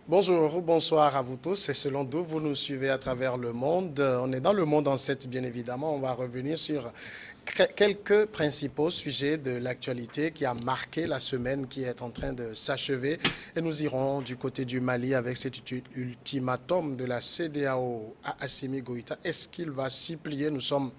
Bonjour, bonsoir à vous tous. C'est selon d'où vous nous suivez à travers le monde. On est dans le monde en 7, bien évidemment. On va revenir sur quelques principaux sujets de l'actualité qui a marqué la semaine qui est en train de s'achever. Et nous irons du côté du Mali avec cet ultimatum de la CEDEAO à Assimi Goïta. Est-ce qu'il va s'y plier? Nous sommes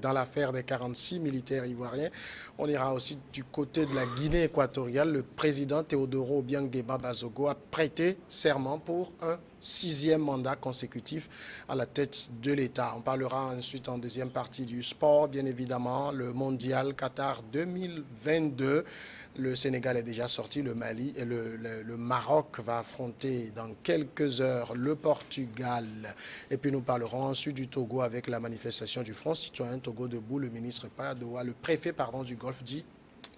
dans l'affaire des 46 militaires ivoiriens. On ira aussi du côté de la Guinée équatoriale. Le président Théodoro Obiang Deba Bazogo a prêté serment pour un 6e mandat consécutif à la tête de l'État. On parlera ensuite en deuxième partie du sport, bien évidemment, le mondial Qatar 2022. Le Sénégal est déjà sorti, le Mali et le Maroc va affronter dans quelques heures le Portugal. Et puis nous parlerons ensuite du Togo avec la manifestation du Front citoyen Togo debout. Le ministre Padoa, le préfet du Golfe dit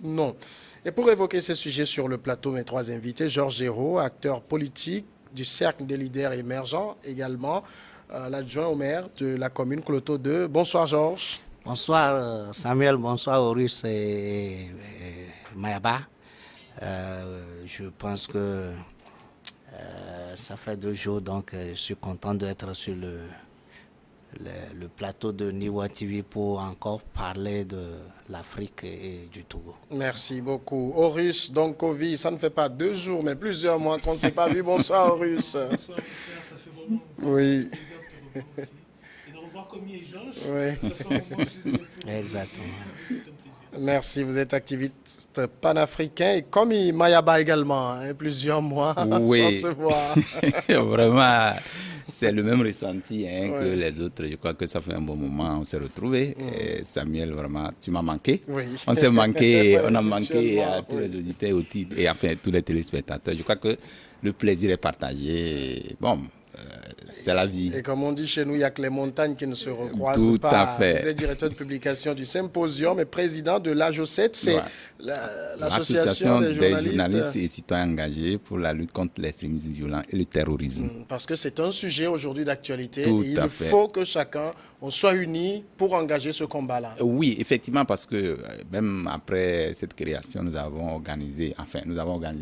non. Et pour évoquer ces sujets sur le plateau, mes trois invités, Georges Géraud, acteur politique du Cercle des leaders émergents, également l'adjoint au maire de la commune Cloto 2. Bonsoir Georges. Bonsoir Samuel, bonsoir Horus et Mayaba. Je pense que ça fait 2 jours, donc je suis content d'être sur le plateau de Niwa TV pour encore parler de l'Afrique et du Togo. Merci beaucoup. Horus, donc Covid, ça ne fait pas 2 jours, mais plusieurs mois qu'on ne s'est pas vu. Bonsoir Horus. Bonsoir mon frère, ça fait vraiment oui. plaisir de te revoir aussi. Et de revoir comme il est Georges, oui. ça fait un moment que je les ai plus. Exactement. C'est un plaisir. Merci, vous êtes activiste panafricain et comme Mayaba également, hein, plusieurs mois oui. sans se voir. Vraiment, c'est le même ressenti hein, Ouais. que les autres. Je crois que ça fait un bon moment, on s'est retrouvés. Et Samuel, vraiment, tu m'as manqué. Oui. On s'est manqué, on a manqué Mutuellement, à tous oui. les auditeurs et enfin tous les téléspectateurs. Je crois que le plaisir est partagé. Bon, c'est la vie. Et comme on dit chez nous, il n'y a que les montagnes qui ne se recroisent Tout pas. à fait. Vous êtes directeur de publication du Symposium et président de l'AJO7, c'est Ouais. l'association des journalistes. et citoyens engagés pour la lutte contre l'extrémisme violent et le terrorisme. Parce que c'est un sujet aujourd'hui d'actualité Tout et il à fait. faut que chacun, on soit unis pour engager ce combat-là. Oui, effectivement, parce que même après cette création, nous avons organisé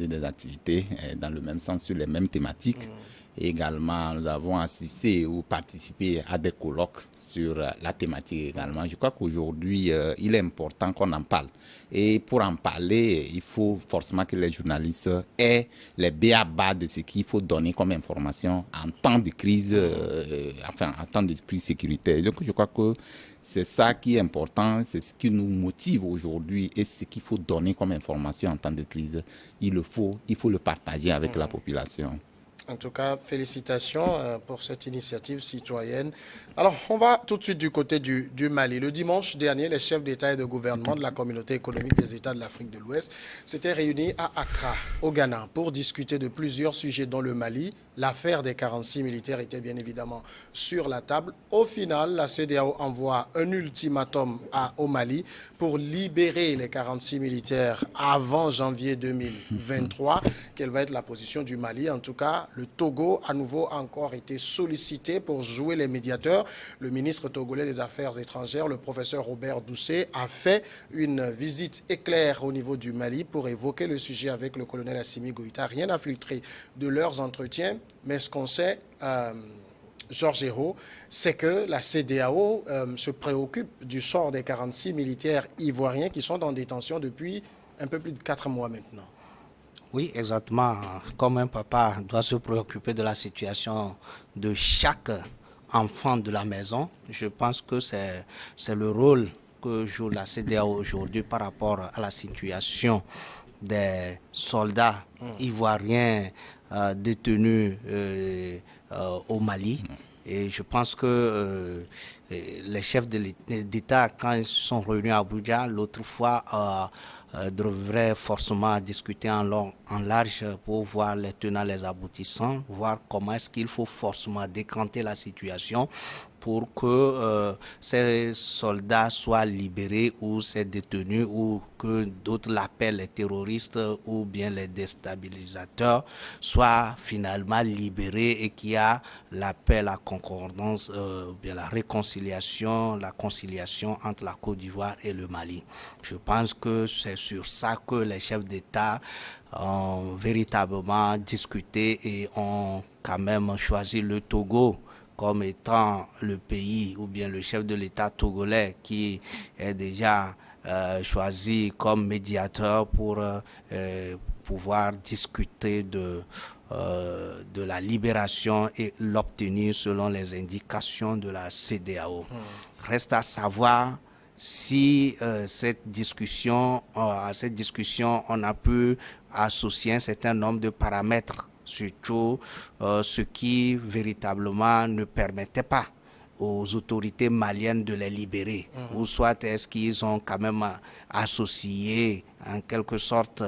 des activités dans le même sens, sur les mêmes thématiques. Et également, nous avons assisté ou participé à des colloques sur la thématique également. Je crois qu'aujourd'hui, il est important qu'on en parle. Et pour en parler, il faut forcément que les journalistes aient les b.a.-ba de ce qu'il faut donner comme information en temps de crise, en temps de crise sécuritaire. Donc, je crois que c'est ça qui est important, c'est ce qui nous motive aujourd'hui et ce qu'il faut donner comme information en temps de crise. Il faut le partager avec la population. En tout cas, félicitations pour cette initiative citoyenne. Alors, on va tout de suite du côté du Mali. Le dimanche dernier, les chefs d'État et de gouvernement de la communauté économique des États de l'Afrique de l'Ouest s'étaient réunis à Accra, au Ghana, pour discuter de plusieurs sujets dans le Mali. L'affaire des 46 militaires était bien évidemment sur la table. Au final, la CEDEAO envoie un ultimatum au Mali pour libérer les 46 militaires avant janvier 2023. Quelle va être la position du Mali? En tout cas, le Togo, à nouveau, a encore été sollicité pour jouer les médiateurs. Le ministre togolais des Affaires étrangères, le professeur Robert Doucet, a fait une visite éclair au niveau du Mali pour évoquer le sujet avec le colonel Assimi Goïta. Rien n'a filtré de leurs entretiens, mais ce qu'on sait, Georges Géraud, c'est que la CEDEAO se préoccupe du sort des 46 militaires ivoiriens qui sont en détention depuis un peu plus de 4 mois maintenant. Oui, exactement. Comme un papa doit se préoccuper de la situation de chaque enfant de la maison, je pense que c'est le rôle que joue la CEDEAO aujourd'hui par rapport à la situation des soldats ivoiriens détenus au Mali. Et je pense que les chefs d'État, quand ils se sont réunis à Abuja, l'autre fois, devraient forcément discuter en long, en large pour voir les tenants, les aboutissants, voir comment est-ce qu'il faut forcément décanter la situation pour que ces soldats soient libérés ou ces détenus ou que d'autres l'appellent les terroristes ou bien les déstabilisateurs soient finalement libérés et qu'il y a la paix, la concordance, bien la réconciliation, la conciliation entre la Côte d'Ivoire et le Mali. Je pense que c'est sur ça que les chefs d'État ont véritablement discuté et ont quand même choisi le Togo comme étant le pays ou bien le chef de l'État togolais qui est déjà choisi comme médiateur pour pouvoir discuter de la libération et l'obtenir selon les indications de la CEDEAO. Reste à savoir si à cette discussion, on a pu associer un certain nombre de paramètres, surtout ce qui véritablement ne permettait pas aux autorités maliennes de les libérer, ou soit est-ce qu'ils ont quand même associé en quelque sorte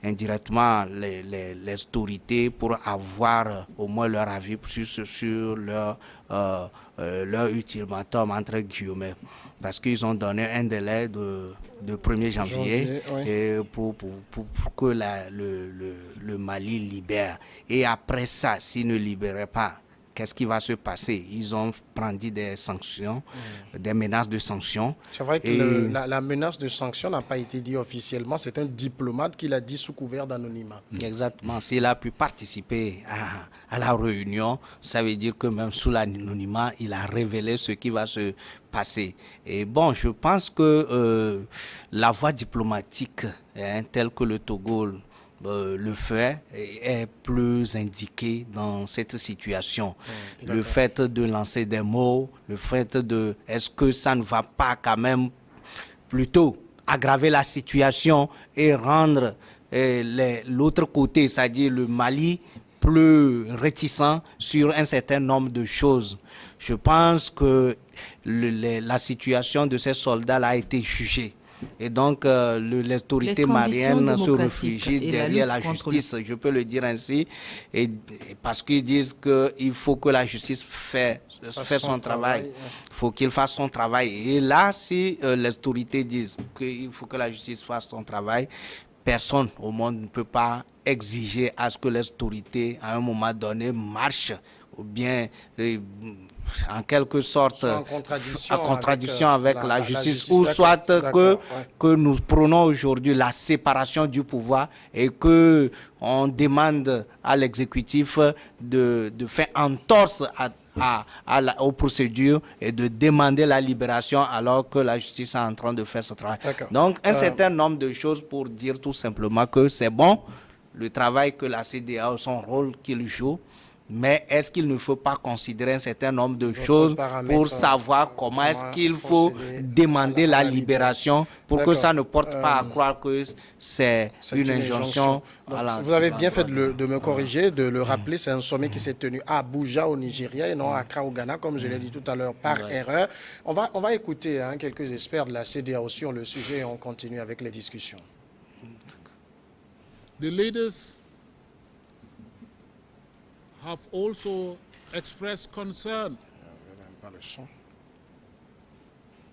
indirectement les autorités pour avoir au moins leur avis sur leur ultimatum entre guillemets, parce qu'ils ont donné un délai de 1er janvier et pour que le Mali libère. Et après ça, s'ils ne libéraient pas, qu'est-ce qui va se passer? Ils ont pris des sanctions, des menaces de sanctions. C'est vrai que la menace de sanctions n'a pas été dit officiellement. C'est un diplomate qui l'a dit sous couvert d'anonymat. Exactement. S'il a pu participer à la réunion, ça veut dire que même sous l'anonymat, il a révélé ce qui va se passer. Et bon, je pense que la voie diplomatique, telle que le Togo le fait est plus indiqué dans cette situation. Le fait de lancer des mots, le fait de est-ce que ça ne va pas quand même plutôt aggraver la situation et rendre l'autre côté, c'est-à-dire le Mali, plus réticent sur un certain nombre de choses. Je pense que la situation de ces soldats-là a été jugée. Et donc, l'autorité malienne se réfugie derrière la justice, je peux le dire ainsi, et parce qu'ils disent qu'il faut que la justice fasse son travail. Il faut qu'il fasse son travail. Et là, si les autorités disent qu'il faut que la justice fasse son travail, personne au monde ne peut pas exiger à ce que les autorités, à un moment donné, marchent ou bien en quelque sorte en contradiction avec la justice, ou soit que nous prenons aujourd'hui la séparation du pouvoir et que on demande à l'exécutif de faire entorse aux procédures et de demander la libération alors que la justice est en train de faire ce travail. Donc un certain nombre de choses pour dire tout simplement que c'est bon le travail que la CEDEAO, son rôle qu'il joue, mais est-ce qu'il ne faut pas considérer un certain nombre de choses pour savoir comment est-ce qu'il faut demander la libération pour que ça ne porte pas à croire que c'est une injonction. Vous avez bien fait de me corriger, de le rappeler. C'est un sommet qui s'est tenu à Abuja au Nigeria et non à Accra au Ghana, comme je l'ai dit tout à l'heure, par erreur. On va écouter quelques experts de la CEDEAO sur le sujet et on continue avec les discussions. The leaders have also expressed concern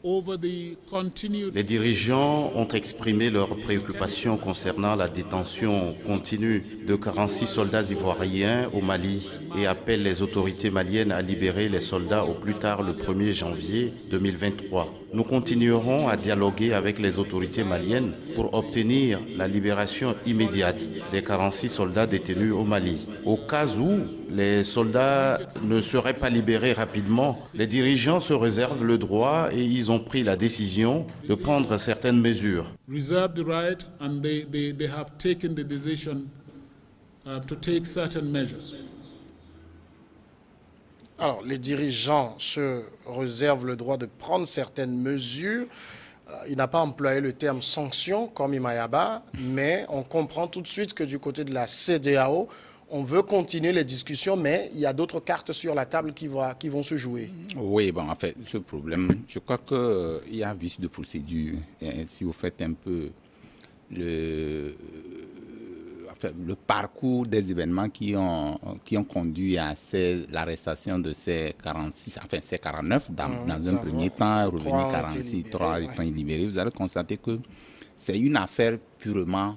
over the continued. Les dirigeants ont exprimé leurs préoccupations concernant la détention continue de 46 soldats ivoiriens au Mali et appellent les autorités maliennes à libérer les soldats au plus tard le 1er janvier 2023. Nous continuerons à dialoguer avec les autorités maliennes pour obtenir la libération immédiate des 46 soldats détenus au Mali. Au cas où les soldats ne seraient pas libérés rapidement, les dirigeants se réservent le droit et ils ont pris la décision de prendre certaines mesures. Reserve the right and they have taken the decision to take certain measures. Alors, les dirigeants se réservent le droit de prendre certaines mesures. Il n'a pas employé le terme sanction comme Imayaba, mais on comprend tout de suite que du côté de la CEDEAO, on veut continuer les discussions, mais il y a d'autres cartes sur la table qui vont se jouer. Oui, bon, en fait, ce problème, je crois qu'il y a un vice de procédure. Et si vous faites un peu le parcours des événements qui ont conduit à l'arrestation de ces 46, enfin ces 49 dans un premier temps, revenu 46, 3 étant libérés, vous allez constater que c'est une affaire purement,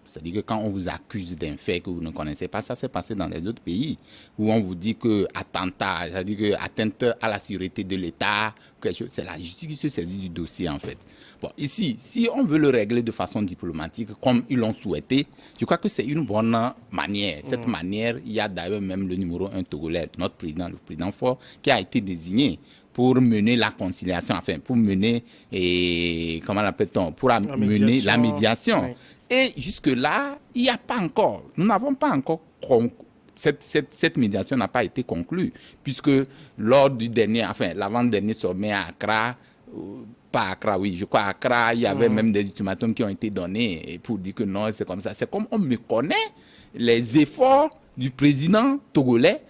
c'est-à-dire que quand on vous accuse d'un fait que vous ne connaissez pas, ça s'est passé dans les autres pays, où on vous dit que attentat, c'est-à-dire que atteinte à la sûreté de l'État, c'est la justice qui se saisit du dossier en fait. Bon, ici, si on veut le régler de façon diplomatique, comme ils l'ont souhaité, je crois que c'est une bonne manière. Cette manière, il y a d'ailleurs même le numéro 1 togolais, notre président, le président Faure, qui a été désigné pour mener la conciliation, enfin, pour mener, comment l'appelle-t-on, pour mener la médiation. Oui. Et jusque-là, il n'y a pas encore, nous n'avons pas encore cette médiation n'a pas été conclue, puisque lors du dernier, enfin, l'avant-dernier sommet à Accra, pas Accra, oui, je crois à Accra, il y avait même des ultimatums qui ont été donnés pour dire que non, c'est comme ça. C'est comme on méconnaît les efforts du président togolais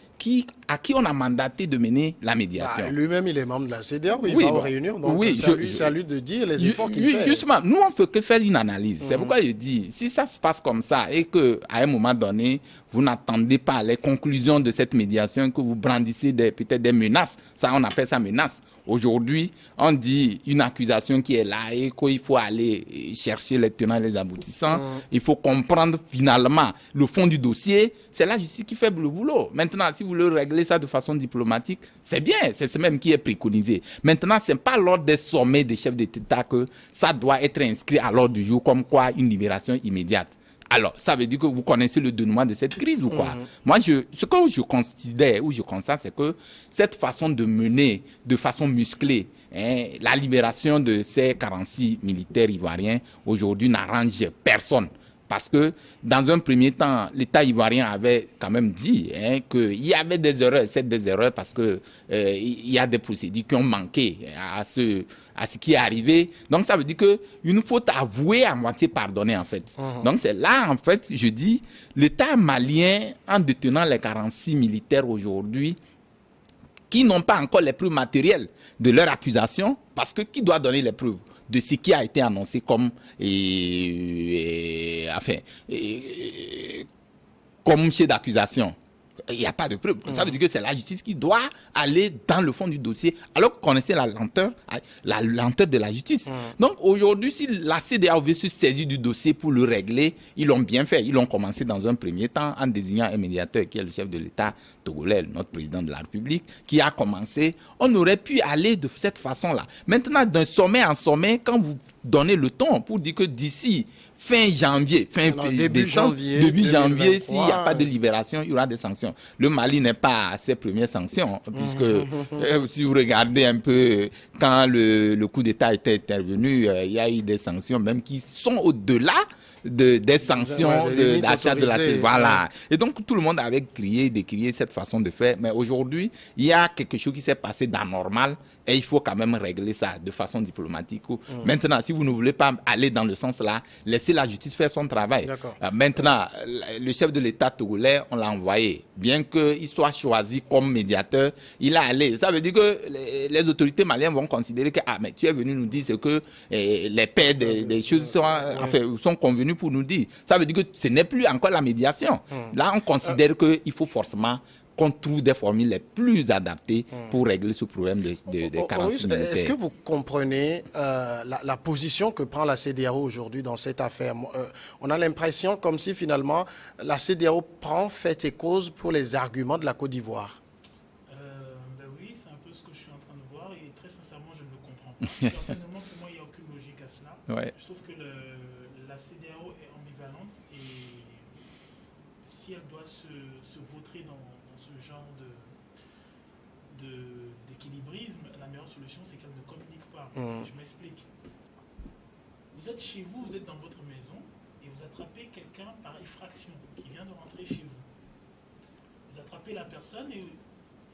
à qui on a mandaté de mener la médiation. Lui-même, il est membre de la CEDEAO, il va aux réunions, donc c'est à lui de dire les efforts qu'il fait. Justement, nous, on ne fait que faire une analyse. C'est pourquoi je dis, si ça se passe comme ça et qu'à un moment donné, vous n'attendez pas les conclusions de cette médiation, que vous brandissez peut-être des menaces, ça, on appelle ça menace. Aujourd'hui, on dit une accusation qui est là et qu'il faut aller chercher les tenants et les aboutissants. Il faut comprendre finalement le fond du dossier. C'est la justice qui fait le boulot. Maintenant, si vous voulez régler ça de façon diplomatique, c'est bien. C'est ce même qui est préconisé. Maintenant, ce n'est pas lors des sommets des chefs d'État que ça doit être inscrit à l'ordre du jour comme quoi une libération immédiate. Alors, ça veut dire que vous connaissez le dénouement de cette crise ou quoi? Moi, ce que je considère ou je constate, c'est que cette façon de mener de façon musclée la libération de ces 46 militaires ivoiriens, aujourd'hui, n'arrange personne. Parce que, dans un premier temps, l'État ivoirien avait quand même dit qu'il y avait des erreurs. C'est des erreurs parce que il y a des procédures qui ont manqué à ce qui est arrivé. Donc, ça veut dire qu'une faute avouée à moitié pardonnée, en fait. Donc, c'est là, en fait, je dis, l'État malien, en détenant les 46 militaires aujourd'hui, qui n'ont pas encore les preuves matérielles de leur accusation, parce que qui doit donner les preuves de ce qui a été annoncé comme comme chef d'accusation? Il n'y a pas de preuve. Ça veut dire que c'est la justice qui doit aller dans le fond du dossier, alors que vous connaissez la lenteur de la justice. Donc aujourd'hui, si la CEDEAO veut se saisir du dossier pour le régler, ils l'ont bien fait. Ils l'ont commencé dans un premier temps en désignant un médiateur qui est le chef de l'État togolais, notre président de la République, qui a commencé. On aurait pu aller de cette façon-là. Maintenant, d'un sommet en sommet, quand vous donnez le ton pour dire que d'ici fin janvier, début janvier, s'il n'y a pas de libération, il y aura des sanctions. Le Mali n'est pas à ses premières sanctions, puisque si vous regardez un peu, quand le coup d'État était intervenu, il y a eu des sanctions même qui sont au-delà des sanctions d'achat de la CEDEAO. Voilà. Et donc, tout le monde avait décrié cette façon de faire. Mais aujourd'hui, il y a quelque chose qui s'est passé d'anormal et il faut quand même régler ça de façon diplomatique. Maintenant, si vous ne voulez pas aller dans le sens là, laissez la justice faire son travail. Maintenant, le chef de l'État togolais, on l'a envoyé. Bien qu'il soit choisi comme médiateur, il est allé. Ça veut dire que les autorités maliennes vont considérer que mais tu es venu nous dire ce que les pairs des choses sont convenus pour nous dire. Ça veut dire que ce n'est plus encore la médiation. Là, on considère qu'il faut forcément qu'on trouve des formules les plus adaptées pour régler ce problème de 46 militaires. Est-ce que vous comprenez la position que prend la CEDEAO aujourd'hui dans cette affaire? On a l'impression comme si finalement la CEDEAO prend fait et cause pour les arguments de la Côte d'Ivoire. Oui, c'est un peu ce que je suis en train de voir et très sincèrement, je ne le comprends pas. Personnellement, pour moi, il n'y a aucune logique à cela. Je trouve que la CEDEAO est ambivalente et si elle doit se vautrer dans ce genre d'équilibrisme, la meilleure solution, c'est qu'elle ne communique pas. Je m'explique. Vous êtes chez vous, vous êtes dans votre maison, et vous attrapez quelqu'un par effraction qui vient de rentrer chez vous. Vous attrapez la personne et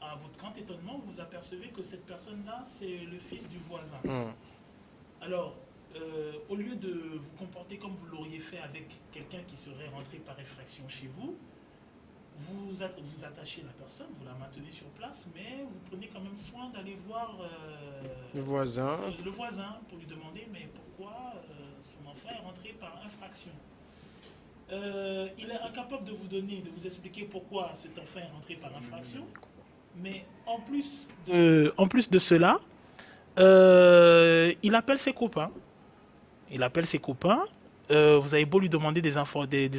à votre grand étonnement, vous apercevez que cette personne-là, c'est le fils du voisin. Alors, au lieu de vous comporter comme vous l'auriez fait avec quelqu'un qui serait rentré par effraction chez vous, vous attachez la personne, vous la maintenez sur place, mais vous prenez quand même soin d'aller voir le voisin pour lui demander mais pourquoi son enfant est rentré par infraction. il est incapable de vous expliquer pourquoi cet enfant est rentré par infraction. Mais en plus de cela, il appelle ses copains. Vous avez beau lui demander des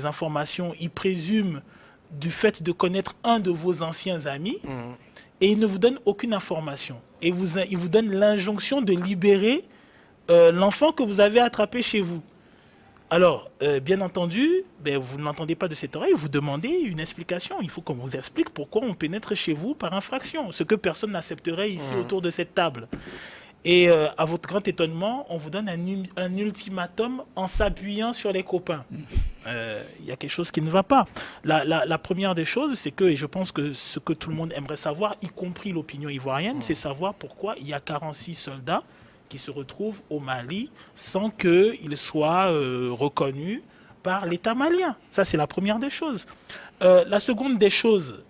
informations, il présume du fait de connaître un de vos anciens amis, et il ne vous donne aucune information. Et il vous donne l'injonction de libérer l'enfant que vous avez attrapé chez vous. Alors, bien entendu, vous ne l'entendez pas de cette oreille, vous demandez une explication. Il faut qu'on vous explique pourquoi on pénètre chez vous par infraction, ce que personne n'accepterait ici autour de cette table. Et à votre grand étonnement, on vous donne un ultimatum en s'appuyant sur les copains. Il y a quelque chose qui ne va pas. La première des choses, c'est que, et je pense que ce que tout le monde aimerait savoir, y compris l'opinion ivoirienne, c'est savoir pourquoi il y a 46 soldats qui se retrouvent au Mali sans qu'ils soient reconnus par l'État malien. Ça, c'est la première des choses. La seconde des choses,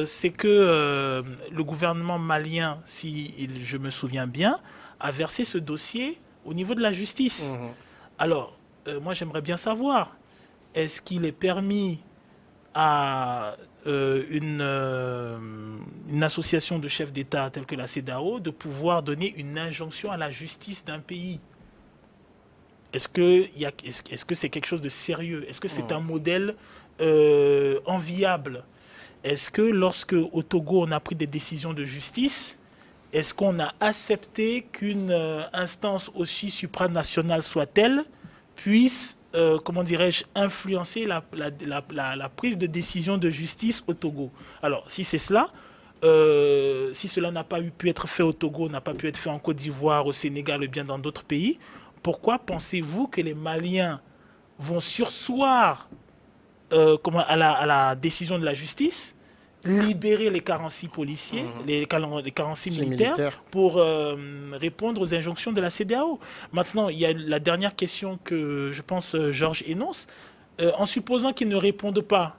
c'est que le gouvernement malien, si je me souviens bien, a versé ce dossier au niveau de la justice. Alors, moi, j'aimerais bien savoir, est-ce qu'il est permis à une association de chefs d'État telle que la CEDEAO de pouvoir donner une injonction à la justice d'un pays? Est-ce que c'est quelque chose de sérieux? Est-ce que c'est un modèle enviable? Est-ce que lorsque au Togo on a pris des décisions de justice, est-ce qu'on a accepté qu'une instance aussi supranationale soit-elle puisse, comment dirais-je, influencer la prise de décision de justice au Togo? Alors, si c'est cela, si cela n'a pas pu être fait au Togo, n'a pas pu être fait en Côte d'Ivoire, au Sénégal ou bien dans d'autres pays, pourquoi pensez-vous que les Maliens vont surseoir à la décision de la justice, libérer les 46 policiers, les 46 militaires pour répondre aux injonctions de la CEDEAO? Maintenant, il y a la dernière question que je pense Georges énonce. En supposant qu'ils ne répondent pas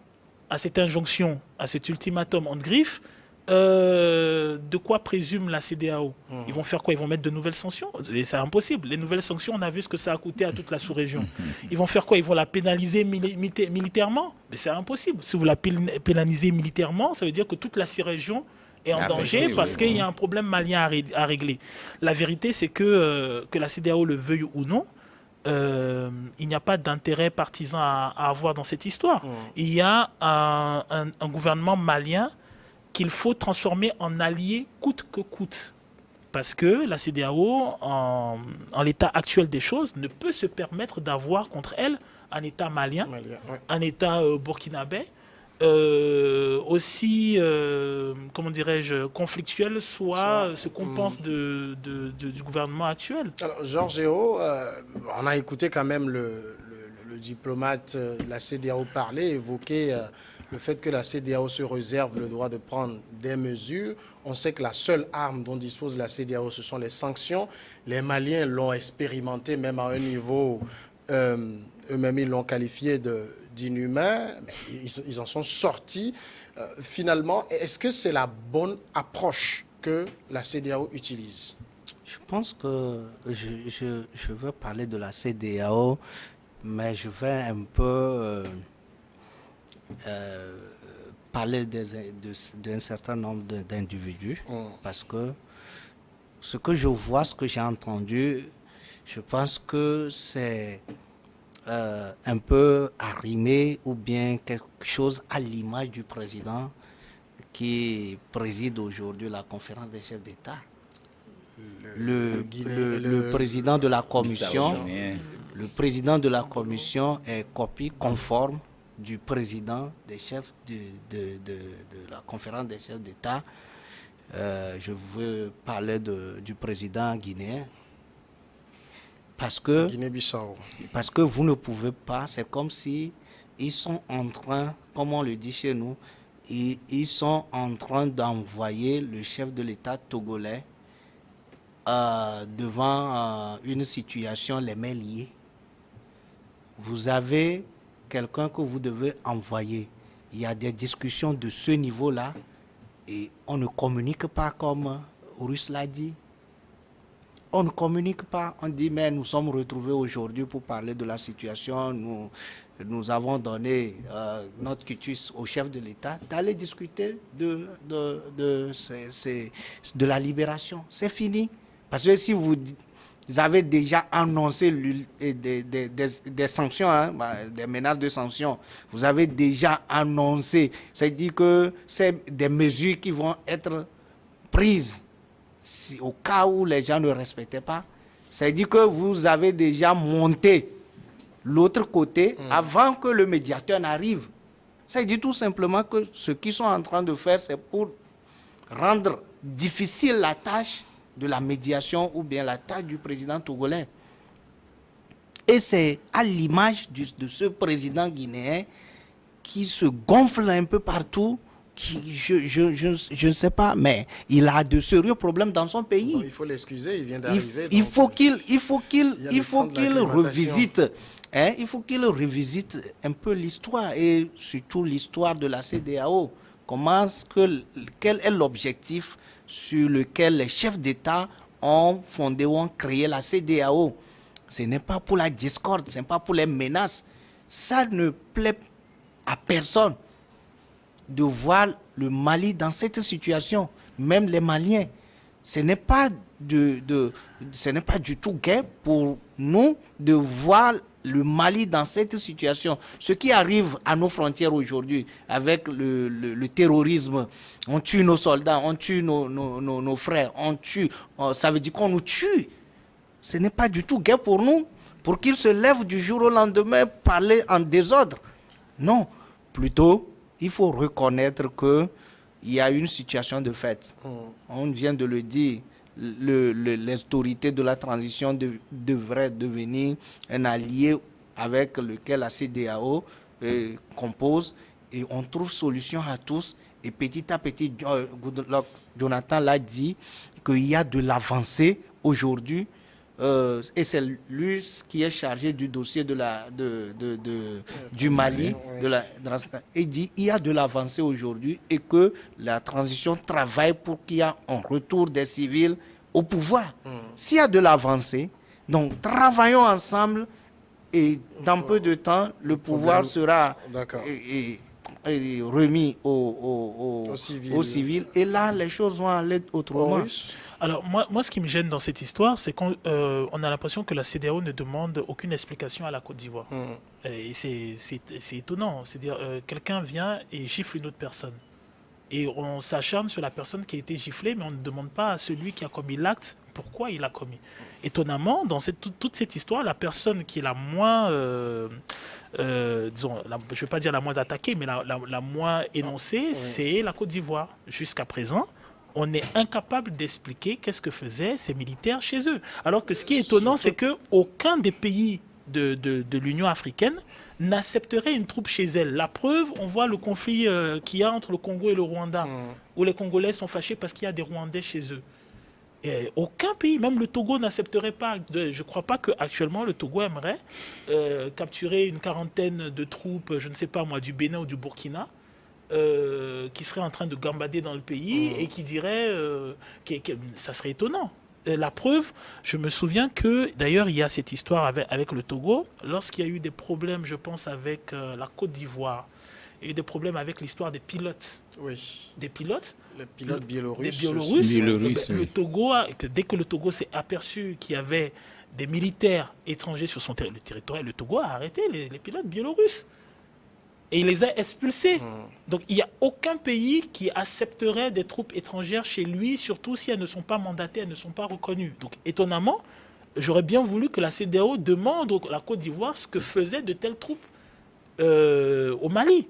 à cette injonction, à cet ultimatum en griffe, de quoi présume la CEDEAO? Ils vont faire quoi? Ils vont mettre de nouvelles sanctions? C'est impossible. Les nouvelles sanctions, on a vu ce que ça a coûté à toute la sous-région. Ils vont faire quoi? Ils vont la pénaliser militairement? Mais c'est impossible. Si vous la pénalisez militairement, ça veut dire que toute la sous-région est en danger parce qu'il y a un problème malien à régler. La vérité, c'est que la CEDEAO le veuille ou non, il n'y a pas d'intérêt partisan à avoir dans cette histoire. Il y a un gouvernement malien qu'il faut transformer en allié coûte que coûte. Parce que la CEDEAO, en l'état actuel des choses, ne peut se permettre d'avoir contre elle un État malien, un État burkinabé, aussi, comment dirais-je, conflictuel, soit ce qu'on pense du gouvernement actuel. Alors, Georges, on a écouté quand même le diplomate de la CEDEAO parler, évoquer le fait que la CEDEAO se réserve le droit de prendre des mesures. On sait que la seule arme dont dispose la CEDEAO, ce sont les sanctions. Les Maliens l'ont expérimenté même à un niveau, eux-mêmes ils l'ont qualifié d'inhumain. Ils en sont sortis. Finalement, est-ce que c'est la bonne approche que la CEDEAO utilise? Je pense que je veux parler de la CEDEAO, mais je vais un peu parler d'un certain nombre d'individus, parce que ce que je vois, ce que j'ai entendu, je pense que c'est un peu arrimé ou bien quelque chose à l'image du président qui préside aujourd'hui la conférence des chefs d'État. Le président de la commission, le président de la commission est copie conforme du président des chefs de la conférence des chefs d'État. Je veux parler du président guinéen. Parce que Guinée-Bissau. Parce que vous ne pouvez pas, c'est comme si ils sont en train, comme on le dit chez nous, ils sont en train d'envoyer le chef de l'État togolais devant une situation les mains liées. Vous avez quelqu'un que vous devez envoyer. Il y a des discussions de ce niveau-là et on ne communique pas comme Russe l'a dit. On ne communique pas, on dit mais nous sommes retrouvés aujourd'hui pour parler de la situation, nous avons donné notre quitus au chef de l'État d'aller discuter de la libération. C'est fini. Parce que si vous avez déjà annoncé des sanctions, hein, des menaces de sanctions, vous avez déjà annoncé, c'est-à-dire que c'est des mesures qui vont être prises au cas où les gens ne respectaient pas. C'est-à-dire que vous avez déjà monté l'autre côté avant que le médiateur n'arrive. C'est-à-dire tout simplement que ce qu'ils sont en train de faire, c'est pour rendre difficile la tâche de la médiation ou bien la tâche du président togolais. Et c'est à l'image de ce président guinéen qui se gonfle un peu partout, je ne sais pas, mais il a de sérieux problèmes dans son pays. Bon, il faut l'excuser, il vient d'arriver. Il faut qu'il revisite. Hein, il faut qu'il revisite un peu l'histoire et surtout l'histoire de la CEDEAO. Quel est l'objectif sur lequel les chefs d'État ont fondé ou ont créé la CEDEAO? Ce n'est pas pour la discorde, ce n'est pas pour les menaces. Ça ne plaît à personne de voir le Mali dans cette situation, même les Maliens. Ce n'est pas du tout gai pour nous de voir le Mali dans cette situation. Ce qui arrive à nos frontières aujourd'hui avec le terrorisme, on tue nos soldats, on tue nos frères, ça veut dire qu'on nous tue. Ce n'est pas du tout gai pour nous, pour qu'ils se lèvent du jour au lendemain parler en désordre. Non, plutôt, il faut reconnaître qu'il y a une situation de fait. On vient de le dire. L'autorité de la transition devrait devenir un allié avec lequel la CEDEAO compose et on trouve solution à tous. Et petit à petit, Jonathan l'a dit, qu'il y a de l'avancée aujourd'hui. Et c'est lui qui est chargé du dossier du Mali. Il dit qu'il y a de l'avancée aujourd'hui et que la transition travaille pour qu'il y ait un retour des civils au pouvoir. S'il y a de l'avancée, donc travaillons ensemble et dans peu de temps, le pouvoir sera remis aux civils. Et là, les choses vont aller autrement. Alors, moi, ce qui me gêne dans cette histoire, c'est qu'on a l'impression que la CEDEAO ne demande aucune explication à la Côte d'Ivoire. Et c'est étonnant. C'est-à-dire, quelqu'un vient et gifle une autre personne. Et on s'acharne sur la personne qui a été giflée, mais on ne demande pas à celui qui a commis l'acte pourquoi il l'a commis. Étonnamment, dans toute cette histoire, la personne qui est la moins, disons, je ne vais pas dire la moins attaquée, mais la moins énoncée, c'est la Côte d'Ivoire. Jusqu'à présent, on est incapable d'expliquer qu'est-ce que faisaient ces militaires chez eux. Alors que ce qui est étonnant, c'est qu'aucun des pays de l'Union africaine n'accepterait une troupe chez elle. La preuve, on voit le conflit qu'il y a entre le Congo et le Rwanda, où les Congolais sont fâchés parce qu'il y a des Rwandais chez eux. Et aucun pays, même le Togo, n'accepterait pas. Je ne crois pas qu'actuellement le Togo aimerait capturer une quarantaine de troupes, je ne sais pas moi, du Bénin ou du Burkina, qui seraient en train de gambader dans le pays et qui diraient que ça serait étonnant. La preuve, je me souviens que, d'ailleurs, il y a cette histoire avec le Togo, lorsqu'il y a eu des problèmes, je pense, avec la Côte d'Ivoire, il y a eu des problèmes avec l'histoire des pilotes. Oui. Des pilotes. Les pilotes biélorusses. Des Biélorusses. Oui. Le Togo, dès que le Togo s'est aperçu qu'il y avait des militaires étrangers sur son territoire, le Togo a arrêté les pilotes biélorusses. Et il les a expulsés. Donc il n'y a aucun pays qui accepterait des troupes étrangères chez lui, surtout si elles ne sont pas mandatées, elles ne sont pas reconnues. Donc étonnamment, j'aurais bien voulu que la CEDEAO demande à la Côte d'Ivoire ce que faisaient de telles troupes au Mali.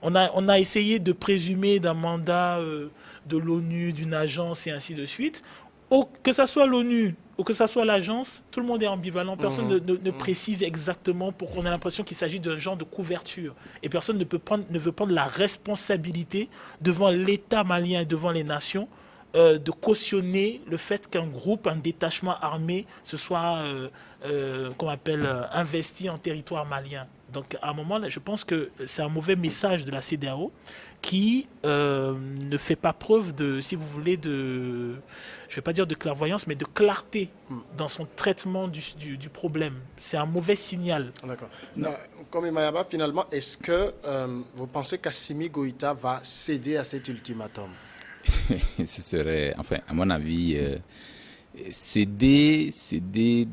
On a essayé de présumer d'un mandat de l'ONU, d'une agence et ainsi de suite. Que ce soit l'ONU ou que ce soit l'agence, tout le monde est ambivalent. Personne ne précise exactement. On a l'impression qu'il s'agit d'un genre de couverture. Et personne ne veut prendre la responsabilité devant l'État malien et devant les nations de cautionner le fait qu'un groupe, un détachement armé se soit qu'on appelle investi en territoire malien. Donc, à un moment, je pense que c'est un mauvais message de la CEDEAO qui ne fait pas preuve de, si vous voulez, je ne vais pas dire de clairvoyance, mais de clarté dans son traitement du problème. C'est un mauvais signal. D'accord. Comme Mayaba, finalement, est-ce que vous pensez qu'Assimi Goïta va céder à cet ultimatum? Ce serait, enfin, à mon avis, céder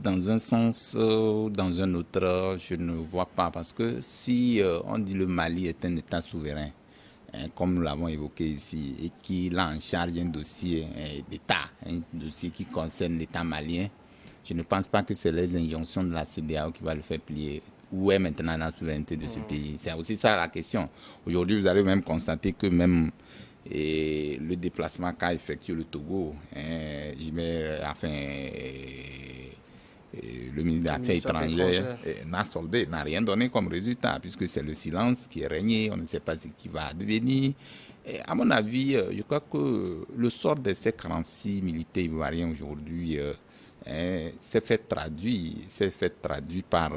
dans un sens ou dans un autre, je ne vois pas. Parce que si on dit le Mali est un État souverain, comme nous l'avons évoqué ici, et qu'il a en charge un dossier d'État, un dossier qui concerne l'État malien, je ne pense pas que c'est les injonctions de la CEDEAO qui va le faire plier. Où est maintenant la souveraineté de ce pays? C'est aussi ça la question. Aujourd'hui, vous allez même constater que même le déplacement qu'a effectué le Togo, le ministre des Affaires étrangères n'a rien donné comme résultat, puisque c'est le silence qui est régné, on ne sait pas ce qui va advenir. Et à mon avis, je crois que le sort de ces 46 militaires ivoiriens aujourd'hui s'est fait traduire par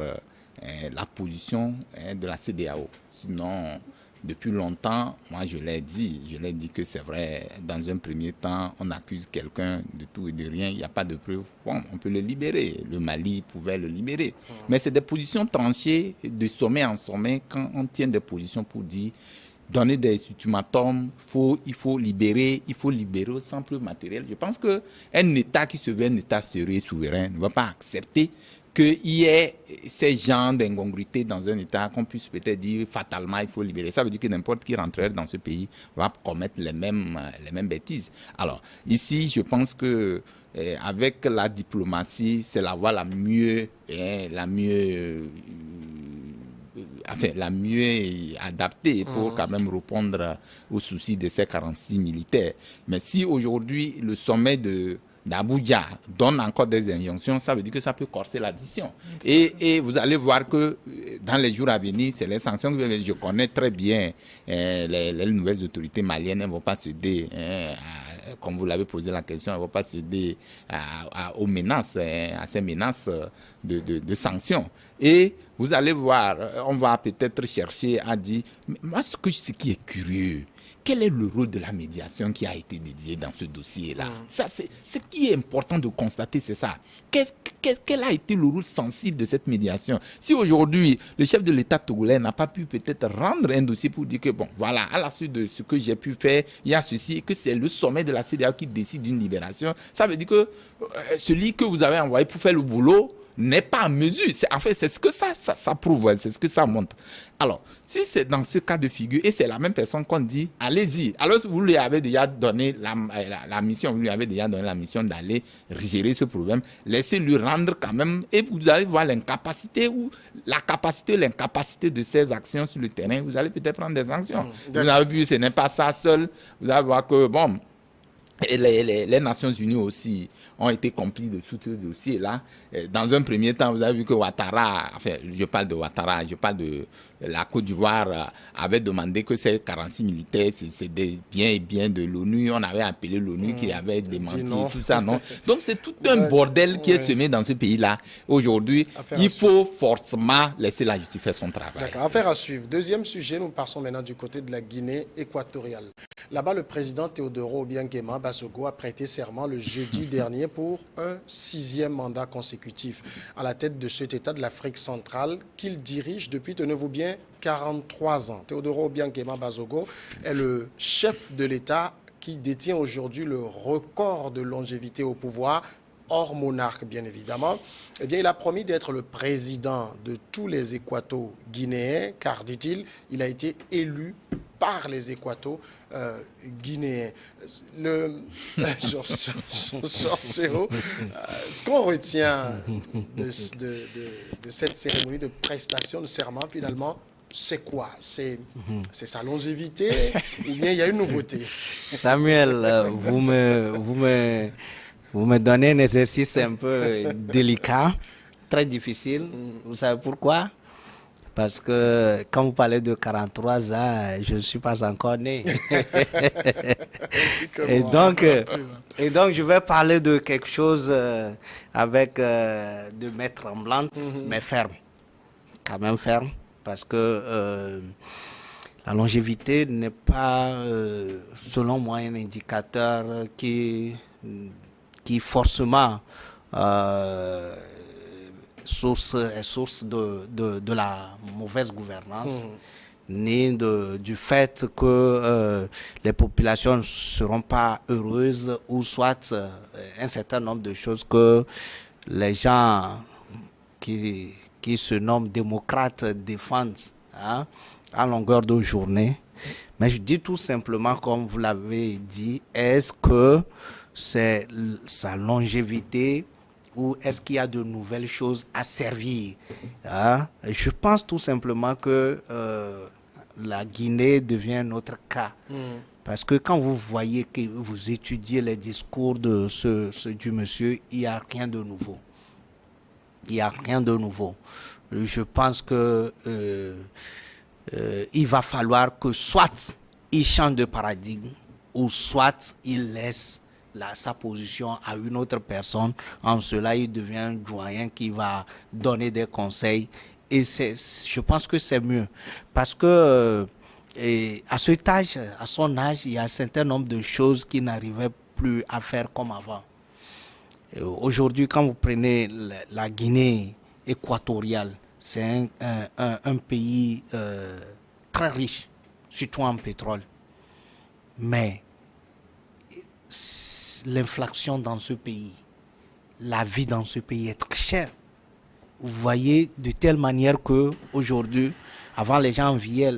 la position de la CEDEAO. Sinon, depuis longtemps, moi je l'ai dit que c'est vrai, dans un premier temps, on accuse quelqu'un de tout et de rien, il n'y a pas de preuve. Bon, on peut le libérer, le Mali pouvait le libérer. Mais c'est des positions tranchées de sommet en sommet, quand on tient des positions pour dire, donner des ultimatums, il faut libérer au simple matériel. Je pense qu'un État qui se veut un État sérieux et souverain ne va pas accepter qu'il y ait ces genres d'incongruités dans un État qu'on puisse peut-être dire fatalement il faut libérer. Ça veut dire que n'importe qui rentrerait dans ce pays va commettre les mêmes bêtises. Alors ici, je pense que avec la diplomatie, c'est la voie la mieux adaptée pour quand même répondre aux soucis de ces 46 militaires. Mais si aujourd'hui le sommet d'Abuja donne encore des injonctions, ça veut dire que ça peut corser l'addition. Et vous allez voir que dans les jours à venir, c'est les sanctions que je connais très bien. Les nouvelles autorités maliennes ne vont pas céder, comme vous l'avez posé la question, elles ne vont pas céder aux menaces, à ces menaces de sanctions. Et vous allez voir, on va peut-être chercher à dire, mais moi ce qui est curieux, quel est le rôle de la médiation qui a été dédiée dans ce dossier-là? Ça, ce qui est important de constater, c'est ça. Quel a été le rôle sensible de cette médiation? Si aujourd'hui, le chef de l'État togolais n'a pas pu peut-être rendre un dossier pour dire que, bon, voilà, à la suite de ce que j'ai pu faire, il y a ceci, et que c'est le sommet de la CEDEAO qui décide d'une libération, ça veut dire que celui que vous avez envoyé pour faire le boulot n'est pas en mesure. En fait, c'est ce que ça prouve, c'est ce que ça montre. Alors, si c'est dans ce cas de figure, et c'est la même personne qu'on dit, allez-y. Alors, vous lui avez déjà donné la mission, vous lui avez déjà donné la mission d'aller gérer ce problème, laissez-lui rendre quand même, et vous allez voir l'incapacité ou la capacité, l'incapacité de ses actions sur le terrain, vous allez peut-être prendre des sanctions. Vous avez vu, ce n'est pas ça seul, vous allez voir que, bon, et les Nations Unies aussi ont été complices de ce dossier-là. Dans un premier temps, vous avez vu que Ouattara, enfin, je parle de Ouattara, je parle de la Côte d'Ivoire, avait demandé que ces 46 militaires, c'est des biens et biens de l'ONU. On avait appelé l'ONU qui avait démenti tout ça, non? Donc, c'est tout un bordel qui est semé dans ce pays-là. Aujourd'hui, il faut forcément laisser la justice faire son travail. D'accord, affaire à suivre. Deuxième sujet, nous passons maintenant du côté de la Guinée équatoriale. Là-bas, le président Théodoro Obiang-Nguema Bazogo a prêté serment le jeudi dernier pour un 6e mandat consécutif à la tête de cet État de l'Afrique centrale qu'il dirige depuis, tenez-vous bien, 43 ans. Théodoro Obiang-Nguema Bazogo est le chef de l'État qui détient aujourd'hui le record de longévité au pouvoir, hors monarque bien évidemment. Eh bien, il a promis d'être le président de tous les équato-guinéens, car, dit-il, il a été élu par les équato-guinéens. Georges Chéreau, ce qu'on retient de cette cérémonie de prestation de serment, finalement, c'est quoi? C'est sa longévité ou bien il y a une nouveauté? Samuel, vous me donnez un exercice un peu délicat, très difficile. Vous savez pourquoi? Parce que quand vous parlez de 43 ans, je ne suis pas encore né. et donc, je vais parler de quelque chose avec de main tremblante, mais ferme. Quand même ferme. parce que la longévité n'est pas, selon moi, un indicateur qui forcément est source de la mauvaise gouvernance, ni du fait que les populations ne seront pas heureuses, ou soit un certain nombre de choses que les gens qui se nomment démocrates défendent, hein, à longueur de journée. Mais je dis tout simplement, comme vous l'avez dit, est-ce que c'est sa longévité ou est-ce qu'il y a de nouvelles choses à servir, hein? Je pense tout simplement que la Guinée devient notre cas. Parce que quand vous voyez, que vous étudiez les discours de du monsieur, il n'y a rien de nouveau. Il n'y a rien de nouveau. Je pense que il va falloir que soit il change de paradigme, ou soit il laisse sa position à une autre personne. En cela, il devient un doyen qui va donner des conseils. Et je pense que c'est mieux. Parce que à cet âge, à son âge, il y a un certain nombre de choses qu'il n'arrivait plus à faire comme avant. Aujourd'hui, quand vous prenez la Guinée équatoriale, c'est un pays très riche, surtout en pétrole. Mais l'inflation dans ce pays, la vie dans ce pays est très chère. Vous voyez, de telle manière que aujourd'hui, avant les gens enviaient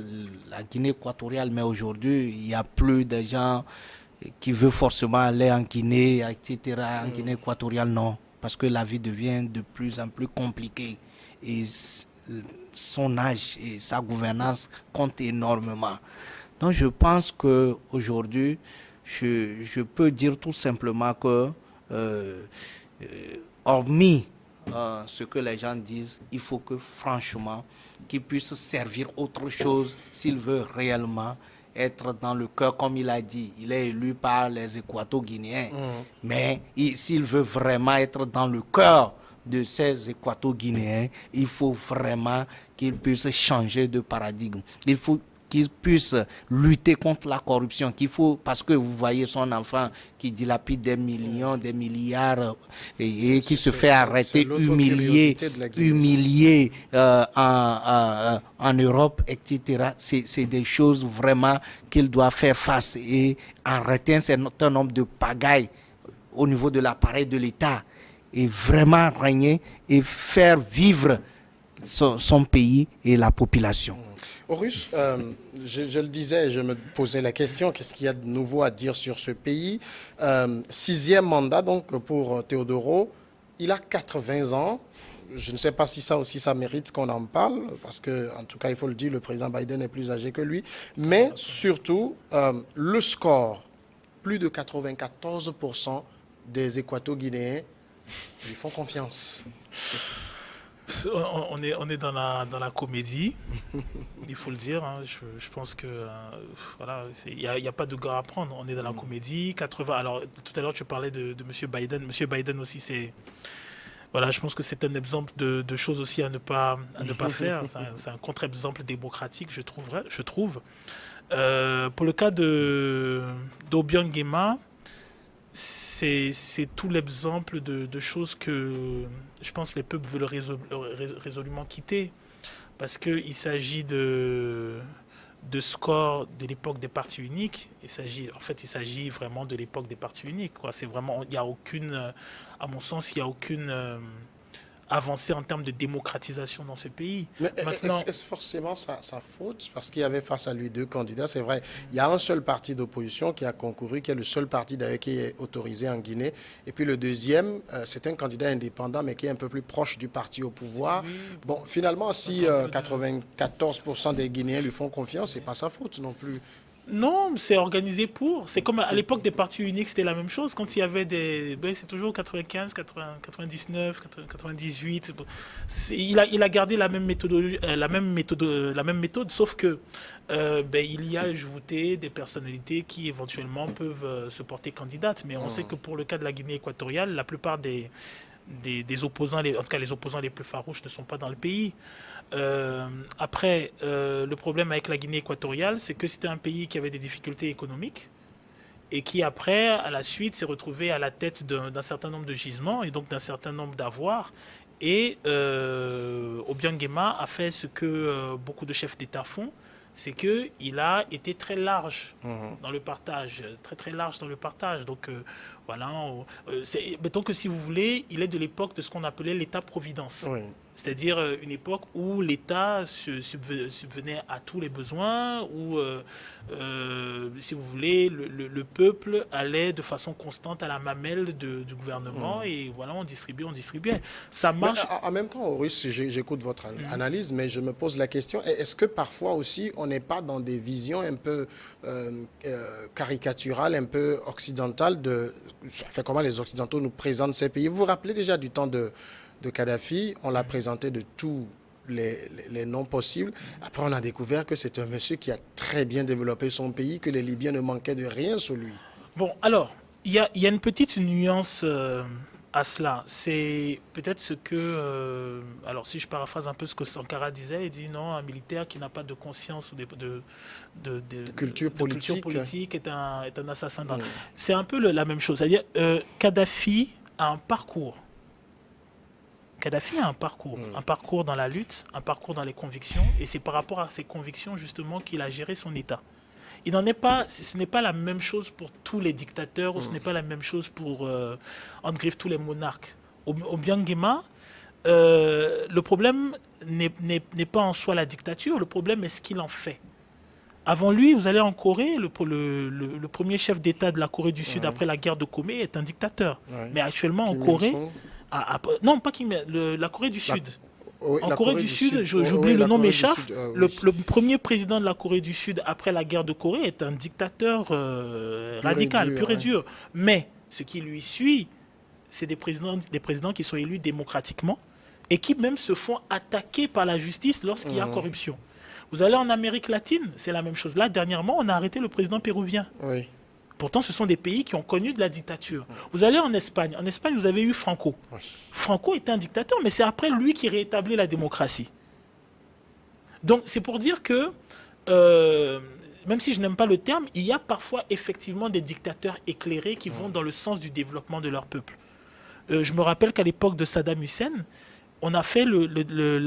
la Guinée équatoriale, mais aujourd'hui, il n'y a plus de gens qui veulent forcément aller en Guinée, etc. En Guinée équatoriale, non. Parce que la vie devient de plus en plus compliquée. Et son âge et sa gouvernance comptent énormément. Donc je pense qu'aujourd'hui, je peux dire tout simplement que, hormis ce que les gens disent, il faut que franchement, qu'ils puissent servir autre chose s'ils veulent réellement être dans le cœur, comme il a dit. Il est élu par les Équato-Guinéens. Mais s'il veut vraiment être dans le cœur de ces Équato-Guinéens, il faut vraiment qu'ils puissent changer de paradigme. Il faut qu'ils puissent lutter contre la corruption, parce que vous voyez son enfant qui dilapide des millions, des milliards et qui se fait arrêter, humilié en Europe, etc. C'est des choses vraiment qu'il doit faire face et arrêter un certain nombre de pagailles au niveau de l'appareil de l'État et vraiment régner et faire vivre son pays et la population. Horus, je le disais, je me posais la question, qu'est-ce qu'il y a de nouveau à dire sur ce pays? 6e mandat donc pour Teodoro, il a 80 ans. Je ne sais pas si ça aussi ça mérite qu'on en parle, parce que en tout cas il faut le dire, le président Biden est plus âgé que lui. Mais surtout, le score, plus de 94% des Équato-Guinéens lui font confiance. On est dans la comédie, il faut le dire. Hein. Je pense que voilà, il n'y a pas de gars à prendre. On est dans la comédie. 80. Alors tout à l'heure tu parlais de M. Biden. M. Biden aussi, voilà, je pense que c'est un exemple de choses aussi à ne pas faire. C'est un contre-exemple démocratique, je trouve. Pour le cas d'Obiang Nguema, c'est tout l'exemple de choses que je pense les peuples veulent résolument quitter, parce qu'il s'agit de scores de l'époque des partis uniques. Il s'agit vraiment de l'époque des partis uniques, quoi. C'est vraiment, il y a aucune, à mon sens, il y a aucune avancée en termes de démocratisation dans ce pays. Mais maintenant, est-ce forcément sa faute? Parce qu'il y avait face à lui 2 candidats, c'est vrai. Il y a un seul parti d'opposition qui a concouru, qui est le seul parti d'ailleurs qui est autorisé en Guinée. Et puis le deuxième, c'est un candidat indépendant, mais qui est un peu plus proche du parti au pouvoir. Oui. Bon, finalement, si 94% des Guinéens lui font confiance, c'est pas sa faute non plus. Non, c'est organisé pour. C'est comme à l'époque des partis uniques, c'était la même chose. Quand il y avait c'est toujours 95, 99, 98. Il a gardé la même méthode, sauf que il y a ajouté des personnalités qui éventuellement peuvent se porter candidates. Mais on sait que pour le cas de la Guinée équatoriale, la plupart des des opposants, en tout cas les opposants les plus farouches ne sont pas dans le pays. Après, le problème avec la Guinée équatoriale, c'est que c'était un pays qui avait des difficultés économiques et qui après, à la suite, s'est retrouvé à la tête d'un certain nombre de gisements et donc d'un certain nombre d'avoirs. Et Obiang Nguema a fait ce que beaucoup de chefs d'État font, c'est qu'il a été très large dans le partage, très large dans le partage. Donc voilà, mettons que si vous voulez, il est de l'époque de ce qu'on appelait l'État-providence. Oui. C'est-à-dire une époque où l'État subvenait à tous les besoins, où, si vous voulez, le peuple allait de façon constante à la mamelle du gouvernement et voilà, on distribuait. Ça marche. Mais en même temps, Horus, j'écoute votre analyse, mais je me pose la question, est-ce que parfois aussi on n'est pas dans des visions un peu caricaturales, un peu occidentales de comment les Occidentaux nous présentent ces pays? Vous vous rappelez déjà du temps de Kadhafi, on l'a présenté de tous les noms possibles. Après, on a découvert que c'est un monsieur qui a très bien développé son pays, que les Libyens ne manquaient de rien sous lui. Bon, alors, il y a une petite nuance à cela. C'est peut-être ce que... alors, si je paraphrase un peu ce que Sankara disait, il dit non, un militaire qui n'a pas de conscience ou de culture politique est un assassin. C'est un peu la même chose. C'est-à-dire, Kadhafi a un parcours. Kadhafi a un parcours dans la lutte, un parcours dans les convictions, et c'est par rapport à ces convictions justement qu'il a géré son État. Il n'en est pas, ce n'est pas la même chose pour tous les dictateurs, ou ce n'est pas la même chose pour en griffe tous les monarques. Obiang Nguema, le problème n'est pas en soi la dictature, le problème est ce qu'il en fait. Avant lui, vous allez en Corée, le premier chef d'État de la Corée du Sud après la guerre de Corée est un dictateur. Mais actuellement en Corée... non, pas Kim, la Corée du Sud. En Corée du Sud, j'oublie le nom m'échappe. Le premier président de la Corée du Sud après la guerre de Corée est un dictateur radical, pur et dur. Mais ce qui lui suit, c'est des présidents qui sont élus démocratiquement et qui même se font attaquer par la justice lorsqu'il y a corruption. Vous allez en Amérique latine, c'est la même chose. Là, dernièrement, on a arrêté le président péruvien. Oui. Pourtant, ce sont des pays qui ont connu de la dictature. Vous allez en Espagne. En Espagne, vous avez eu Franco. Franco était un dictateur, mais c'est après lui qui rétablit la démocratie. Donc, c'est pour dire que, même si je n'aime pas le terme, il y a parfois effectivement des dictateurs éclairés qui vont dans le sens du développement de leur peuple. Je me rappelle qu'à l'époque de Saddam Hussein, on a fait disons,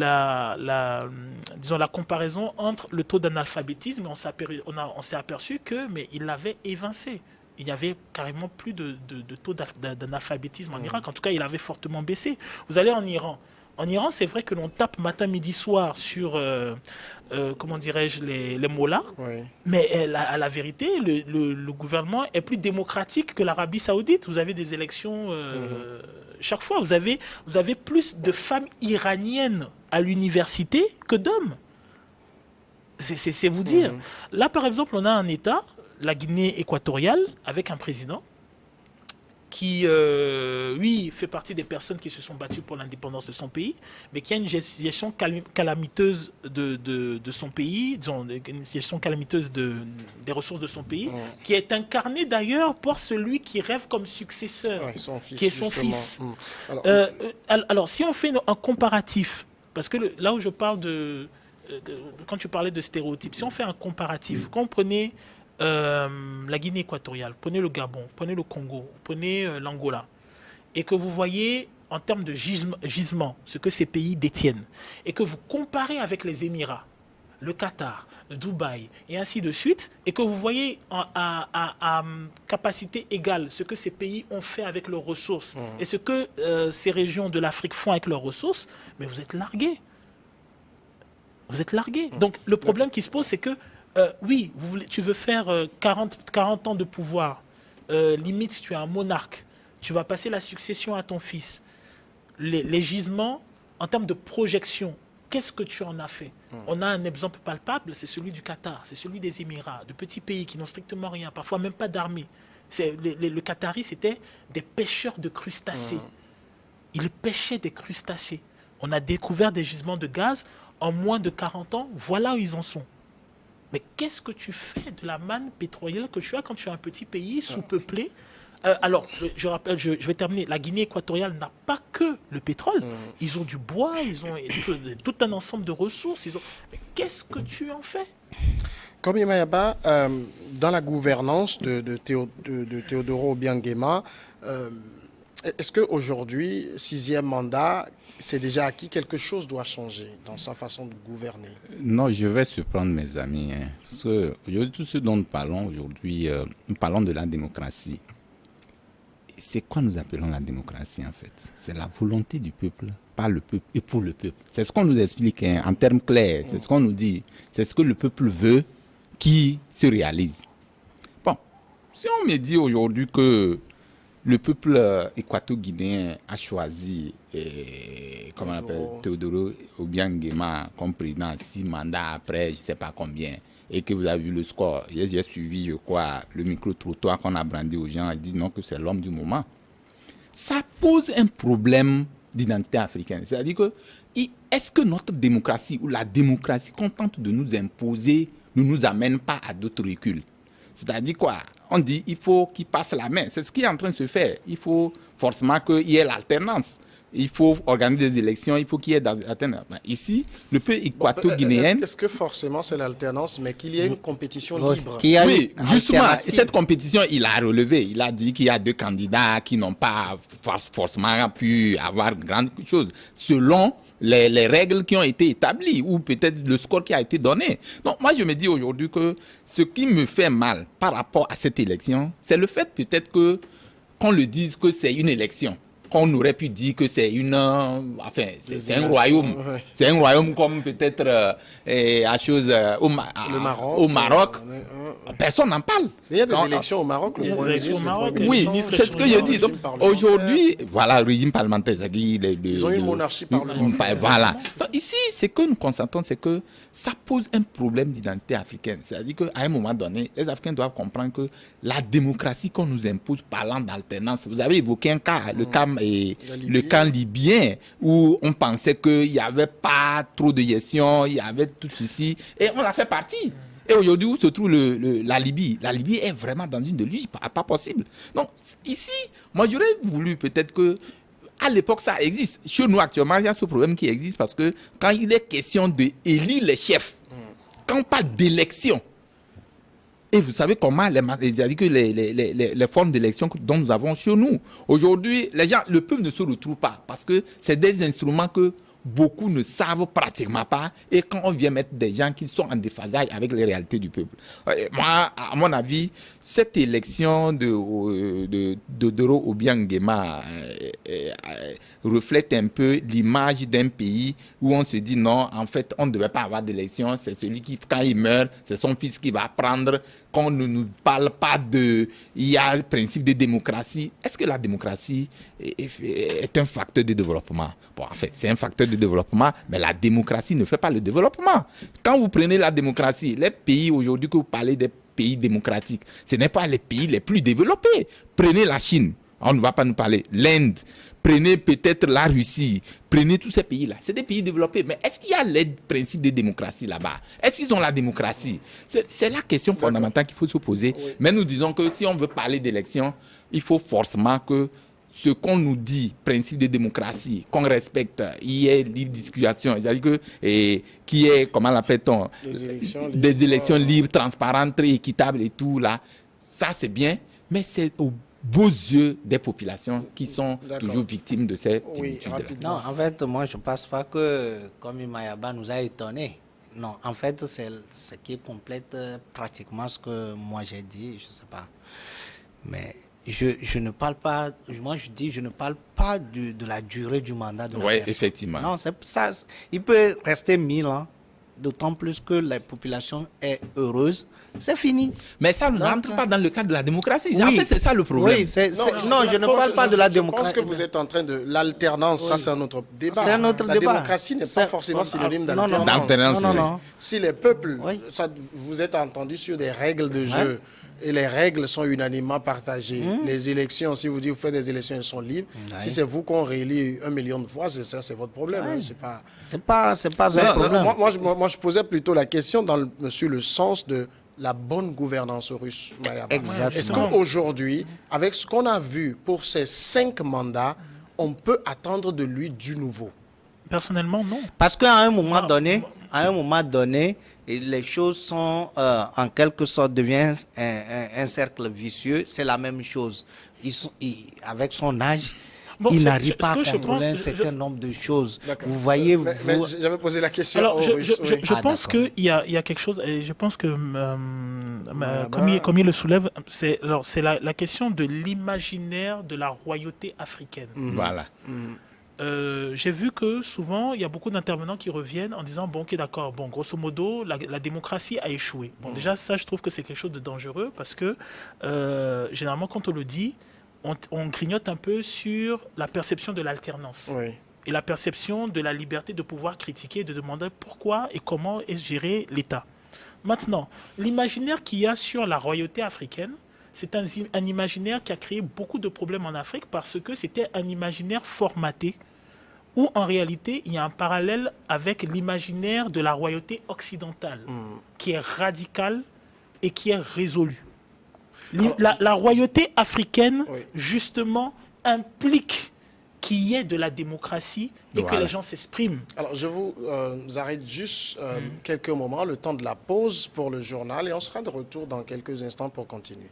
la comparaison entre le taux d'analphabétisme et on s'est aperçu qu'il l'avait évincé. Il y avait carrément plus de taux d'analphabétisme en Irak. En tout cas, il avait fortement baissé. Vous allez en Iran. En Iran, c'est vrai que l'on tape matin, midi, soir sur, comment dirais-je, les mollahs. Mais à la vérité, le gouvernement est plus démocratique que l'Arabie Saoudite. Vous avez des élections... chaque fois, vous avez plus de femmes iraniennes à l'université que d'hommes. C'est vous dire. Là, par exemple, on a un État, la Guinée équatoriale, avec un président qui, oui, fait partie des personnes qui se sont battues pour l'indépendance de son pays, mais qui a une gestion calamiteuse de son pays, disons, une gestion calamiteuse des ressources de son pays, qui est incarnée d'ailleurs par celui qui rêve comme successeur, qui est son fils. Alors, si on fait un comparatif, parce que là où je parle quand tu parlais de stéréotypes, si on fait un comparatif, quand on prenait la Guinée équatoriale, prenez le Gabon, prenez le Congo, prenez l'Angola, et que vous voyez en termes de gisement ce que ces pays détiennent, et que vous comparez avec les Émirats, le Qatar, Dubaï, et ainsi de suite, et que vous voyez à capacité égale ce que ces pays ont fait avec leurs ressources, et ce que ces régions de l'Afrique font avec leurs ressources, mais vous êtes largués. Vous êtes largués. Donc le problème qui se pose, c'est que oui, tu veux faire 40 ans de pouvoir. Limite, si tu es un monarque, tu vas passer la succession à ton fils. Les gisements, en termes de projection, qu'est-ce que tu en as fait? On a un exemple palpable, c'est celui du Qatar, c'est celui des Émirats, de petits pays qui n'ont strictement rien, parfois même pas d'armée. Le Qatari, c'était des pêcheurs de crustacés. Ils pêchaient des crustacés. On a découvert des gisements de gaz en moins de 40 ans, voilà où ils en sont. Mais qu'est-ce que tu fais de la manne pétrolière que tu as quand tu as un petit pays sous-peuplé Alors, je rappelle, je vais terminer. La Guinée équatoriale n'a pas que le pétrole. Ils ont du bois, ils ont tout un ensemble de ressources. Mais qu'est-ce que tu en fais? Comme Mayaba, dans la gouvernance de Teodoro Obiang Nguema, est-ce qu'aujourd'hui, 6e mandat, c'est déjà acquis, quelque chose doit changer dans sa façon de gouverner? Non, je vais surprendre mes amis. Parce que tout ce dont nous parlons aujourd'hui, nous parlons de la démocratie. C'est quoi nous appelons la démocratie en fait? C'est la volonté du peuple, par le peuple et pour le peuple. C'est ce qu'on nous explique en termes clairs, c'est ce qu'on nous dit. C'est ce que le peuple veut qui se réalise. Bon, si on me dit aujourd'hui que le peuple équato-guinéen a choisi, comment on appelle, Teodoro Obiang Nguema comme président 6 mandats après, je ne sais pas combien, et que vous avez vu le score. J'ai suivi, je crois, le micro-trottoir qu'on a brandi aux gens, ils disent non, que c'est l'homme du moment. Ça pose un problème d'identité africaine. C'est-à-dire que, est-ce que notre démocratie ou la démocratie contente de nous imposer ne nous amène pas à d'autres reculs? C'est-à-dire quoi? On dit il faut qu'il passe la main. C'est ce qui est en train de se faire. Il faut forcément qu'il y ait l'alternance. Il faut organiser des élections, il faut qu'il y ait l'alternance. Ici, le peuple équato-guinéen... Est-ce que forcément c'est l'alternance, mais qu'il y ait une compétition libre? Oui, justement, cette compétition, il a relevé. Il a dit qu'il y a 2 candidats qui n'ont pas forcément pu avoir grande chose, selon les règles qui ont été établies, ou peut-être le score qui a été donné. Donc moi, je me dis aujourd'hui que ce qui me fait mal par rapport à cette élection, c'est le fait peut-être qu'on le dise que c'est une élection. Qu'on aurait pu dire que c'est c'est un royaume. Ouais. C'est un royaume comme peut-être au Maroc. Personne n'en parle. Mais il y a des élections au Maroc. Oui, c'est ce que je dis. Donc aujourd'hui, voilà, le régime parlementaire. Ils ont une monarchie parlementaire. Voilà. Donc, ici, ce que nous constatons, c'est que ça pose un problème d'identité africaine. C'est-à-dire qu'à un moment donné, les Africains doivent comprendre que la démocratie qu'on nous impose parlant d'alternance, vous avez évoqué un cas, le camp libyen, où on pensait qu'il n'y avait pas trop de gestion, il y avait tout ceci, et on a fait partie. Et aujourd'hui, où se trouve la Libye? La Libye est vraiment dans une déluge, pas possible. Donc, ici, moi, j'aurais voulu peut-être que, à l'époque, ça existe. Chez nous, actuellement, il y a ce problème qui existe parce que quand il est question d'élire les chefs, quand on parle d'élection, et vous savez comment les formes d'élection dont nous avons chez nous. Aujourd'hui, le peuple ne se retrouve pas parce que c'est des instruments que beaucoup ne savent pratiquement pas, et quand on vient mettre des gens qui sont en déphasage avec les réalités du peuple. Moi, à mon avis, cette élection de Teodoro Obiang Nguema reflète un peu l'image d'un pays où on se dit non, en fait, on ne devait pas avoir d'élection, c'est celui qui, quand il meurt, c'est son fils qui va prendre, qu'on ne nous parle pas il y a le principe de démocratie. Est-ce que la démocratie est un facteur de développement? Bon, en fait, c'est un facteur de développement, mais la démocratie ne fait pas le développement. Quand vous prenez la démocratie, les pays aujourd'hui que vous parlez des pays démocratiques, ce n'est pas les pays les plus développés. Prenez la Chine, on ne va pas nous parler, l'Inde, prenez peut-être la Russie, prenez tous ces pays-là. C'est des pays développés. Mais est-ce qu'il y a les principes de démocratie là-bas? Est-ce qu'ils ont la démocratie? C'est la question fondamentale qu'il faut se poser. Oui. Mais nous disons que si on veut parler d'élection, il faut forcément que ce qu'on nous dit, principe de démocratie, qu'on respecte, il y ait libre discussion, c'est-à-dire que, qui est, comment l'appelle-t-on, des élections libres, transparentes, très équitables et tout, là. Ça, c'est bien, mais c'est au beaux yeux des populations qui sont toujours victimes de cette attitude-là. Non, en fait, moi, je ne pense pas que, comme Mayaba nous a étonnés. Non, en fait, c'est ce qui complète pratiquement ce que moi j'ai dit, je ne sais pas. Mais je ne parle pas, moi je dis, je ne parle pas de la durée du mandat de la personne. Oui, effectivement. Non, c'est ça. Il peut rester 1000 ans, d'autant plus que la population est heureuse. C'est fini. Mais ça ne rentre pas dans le cadre de la démocratie. Oui. En fait, c'est ça le problème. Oui, non, je ne parle pas de la démocratie. Je pense que vous êtes en train de l'alternance. Oui. Ça, c'est un autre débat. C'est un autre débat. La démocratie n'est pas forcément synonyme d'alternance. Non. Si les peuples, vous êtes entendu sur des règles de jeu. Et les règles sont unanimement partagées. Les élections, si vous dites vous faites des élections, elles sont libres. Si c'est vous qu'on réélit 1 million de fois, c'est votre problème. C'est pas un problème. Moi, je posais plutôt la question sur le sens de la bonne gouvernance russe, Mayaba. Exactement. Est-ce qu'aujourd'hui, avec ce qu'on a vu pour ces 5 mandats, on peut attendre de lui du nouveau? Personnellement, non. Parce qu'à un moment donné, les choses sont en quelque sorte deviennent un cercle vicieux. C'est la même chose. Avec son âge, Bon, il c'est- n'arrive ce pas à que je contrôler un pense- certain nombre de choses. D'accord. Vous voyez, Mais j'avais posé la question Alors, aux Russes. Oui. je Ah, pense d'accord. qu'il y a quelque chose, et je pense que, Bah, comme il le soulève, c'est la question de l'imaginaire de la royauté africaine. Voilà. J'ai vu que souvent, il y a beaucoup d'intervenants qui reviennent en disant, bon, ok, d'accord, bon, grosso modo, la démocratie a échoué. Bon, déjà, ça, je trouve que c'est quelque chose de dangereux parce que, généralement, quand on le dit, on grignote un peu sur la perception de l'alternance. Oui. Et la perception de la liberté de pouvoir critiquer, de demander pourquoi et comment est géré l'État. Maintenant, l'imaginaire qu'il y a sur la royauté africaine, c'est un imaginaire qui a créé beaucoup de problèmes en Afrique parce que c'était un imaginaire formaté où en réalité il y a un parallèle avec l'imaginaire de la royauté occidentale qui est radical et qui est résolu. La royauté africaine, Oui. justement, implique qu'il y ait de la démocratie et que Voilà. les gens s'expriment. Alors, je vous arrête juste quelques moments, le temps de la pause pour le journal, et on sera de retour dans quelques instants pour continuer.